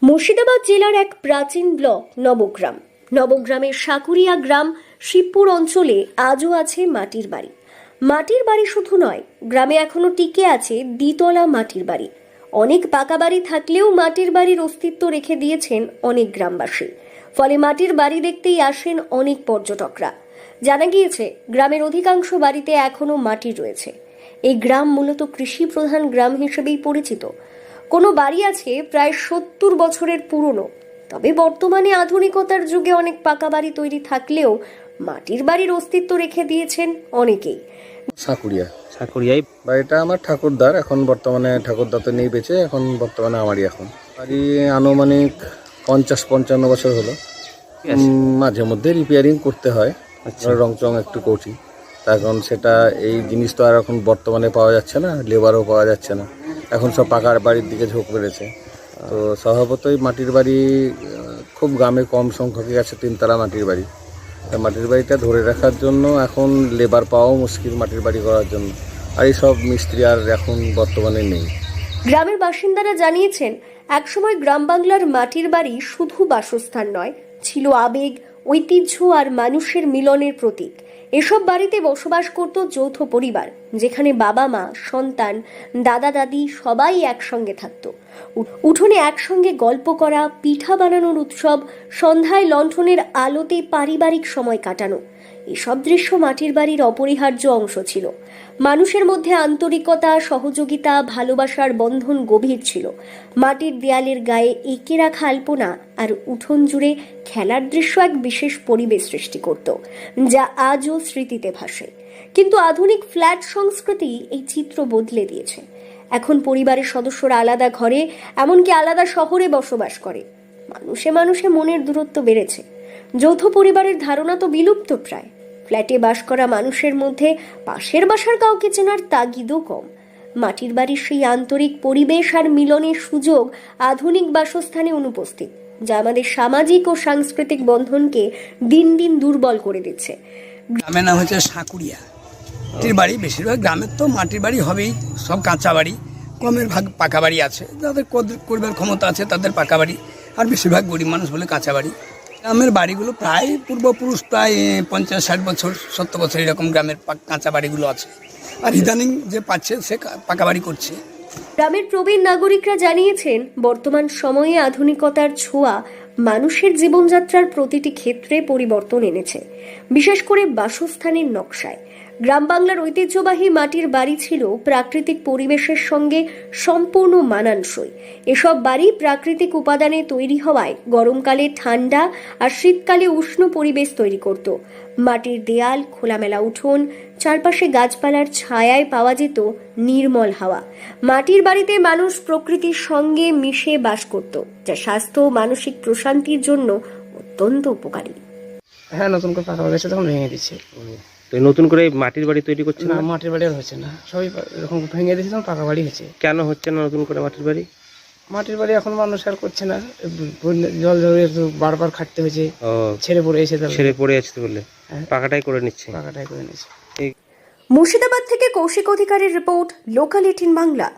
মুর্শিদাবাদ জেলার এক প্রাচীন ব্লক নবগ্রাম। নবগ্রামের সাকুরিয়া গ্রাম শিবপুর অঞ্চলে আজও আছে মাটির বাড়ি। মাটির বাড়ি শুধু নয়, গ্রামে এখনো টিকে আছে দ্বিতলা মাটির বাড়ি। অনেক পাকা বাড়ি থাকলেও মাটির বাড়ির অস্তিত্ব রেখে দিয়েছেন অনেক গ্রামবাসী। ফলে মাটির বাড়ি দেখতেই আসেন অনেক পর্যটকরা। জানা গিয়েছে গ্রামের অধিকাংশ বাড়িতে এখনো মাটি রয়েছে। এই গ্রাম মূলত কৃষি প্রধান গ্রাম হিসেবেই পরিচিত। কোনো বাড়ি আছে প্রায় 70 বছরের পুরনো। তবে বর্তমানে আধুনিকতার যুগে অনেক পাকা বাড়ি তৈরি থাকলেও মাটির বাড়ির অস্তিত্ব রেখে দিয়েছেন অনেকেই। সাকুরিয়ায় বাড়িটা আমার ঠাকুরদার, এখন বর্তমানে ঠাকুরদা তো নেই বেঁচে, এখন বর্তমানে আমারই। এখন বাড়ি আনুমানিক 50-55 বছর হলো। মাঝে মধ্যে রিপেয়ারিং করতে হয়, রং চং একটু করছি। তার কারণ সেটা এই জিনিস তো আর এখন বর্তমানে পাওয়া যাচ্ছে না, লেবারও পাওয়া যাচ্ছে না, এখন সব পাকার বাড়ির দিকে ঝোঁক বেড়েছে। তো স্বভাবতই মাটির বাড়ি খুব গ্রামে কম সংখ্যকই আছে, 3তলা মাটির বাড়ি। মাটির বাড়িটা ধরে রাখার জন্য এখন লেবার পাওয়াও মুশকিল মাটির বাড়ি করার জন্য, আর এইসব মিস্ত্রি আর এখন বর্তমানে নেই। গ্রামের বাসিন্দারা জানিয়েছেন, একসময় গ্রাম বাংলার মাটির বাড়ি শুধু বাসস্থান নয়, ছিল আবেগ, ঐতিহ্য আর মানুষের মিলনের প্রতীক। এসব বাড়িতে বসবাস করত যৌথ পরিবার, যেখানে বাবা মা, সন্তান, দাদা দাদি সবাই একসঙ্গে থাকত। উঠোনে একসঙ্গে গল্প করা, পিঠা বানানোর উৎসব, সন্ধ্যায় লণ্ঠনের আলোতে পারিবারিক সময় কাটানো, এসব দৃশ্য মাটির বাড়ির অপরিহার্য অংশ ছিল। মানুষের মধ্যে আন্তরিকতা, সহযোগিতা, ভালোবাসার বন্ধন গভীর ছিল। মাটির দেয়ালের গায়ে এঁকে রাখা আলপনা আর উঠোন জুড়ে খেলার দৃশ্য এক বিশেষ পরিবেশ সৃষ্টি করত, যা আজও স্মৃতিতে ভাসে। কিন্তু আধুনিক ফ্ল্যাট সংস্কৃতি এই চিত্র বদলে দিয়েছে। এখন পরিবারের সদস্যরা আলাদা ঘরে, এমনকি আলাদা শহরে বসবাস করে। মানুষে মানুষে মনের দূরত্ব বেড়েছে। যৌথ পরিবারের ধারণা তো বিলুপ্ত প্রায়। ফ্ল্যাটে বাস করা মানুষের মধ্যে পাশের বাসার কাউকে চেনার তাগিদও কম। মাটির বাড়ির সেই আন্তরিক পরিবেশ আর মিলনের সুযোগ আধুনিক বাসস্থানে অনুপস্থিত, যা আমাদের সামাজিক ও সাংস্কৃতিক বন্ধনকে দিন দিন দুর্বল করে দিচ্ছে। গ্রামের নাম হচ্ছে সাকুরিয়া। মাটির বাড়ি বেশিরভাগ গ্রামের তো মাটির বাড়ি হবেই, সব কাঁচা বাড়ি, কমের ভাগ পাকা বাড়ি আছে। যাদের করবার ক্ষমতা আছে তাদের পাকা বাড়ি, আর বেশিরভাগ গরিব মানুষ বলে কাঁচা বাড়ি। গ্রামের বাড়িগুলো প্রায় পূর্বপুরুষ প্রায় 50-60 বছর 70 বছর এরকম গ্রামের কাঁচা বাড়িগুলো আছে। আর ইদানিং যে পাচ্ছে সে পাকা বাড়ি করছে। গ্রামের প্রবীণ নাগরিকরা জানিয়েছেন, বর্তমান সময়ে আধুনিকতার ছোঁয়া মানুষের জীবনযাত্রার প্রতিটি ক্ষেত্রে পরিবর্তন এনেছে, বিশেষ করে বাসস্থানের নকশায়। গ্রাম বাংলার ঐতিহ্যবাহী মাটির বাড়ি ছিল প্রাকৃতিক পরিবেশের সঙ্গে সম্পূর্ণ মানানসই। এসব বাড়ি প্রাকৃতিক উপাদানে তৈরি হওয়ায় গরমকালে ঠান্ডা আর শীতকালে উষ্ণ পরিবেশ তৈরি করত। মাটির দেয়াল, খোলামেলা উঠোন, চারপাশে গাছপালার ছায়ায় পাওয়া যেত নির্মল হাওয়া। মাটির বাড়িতে মানুষ প্রকৃতির সঙ্গে মিশে বাস করত, যা স্বাস্থ্য ও মানসিক প্রশান্তির জন্য অত্যন্ত উপকারী। হ্যাঁ, নতুন করে পাকা বাড়ি আছে, তখন ভেঙে দিচ্ছে। তো নতুন করে মাটির বাড়ি তৈরি করছে না, না? মাটির বাড়ি আর হচ্ছে না, সবই এরকম ভেঙে দিচ্ছে, তখন পাকা বাড়ি হচ্ছে। কেন হচ্ছে না নতুন করে মাটির বাড়ি? মাটির বাড়ি এখন মানুষ আর করছে না, জল জলে বারবার খাটতে হয়েছে, ছেড়ে পড়ে এসে ছেড়ে পড়ে আসতে বললে পাকাটাই করে নিচ্ছে। পাকাটাই করে নিচ্ছে। মুর্শিদাবাদ থেকে কৌশিক অধিকারীর রিপোর্ট, লোকাল 18 বাংলা।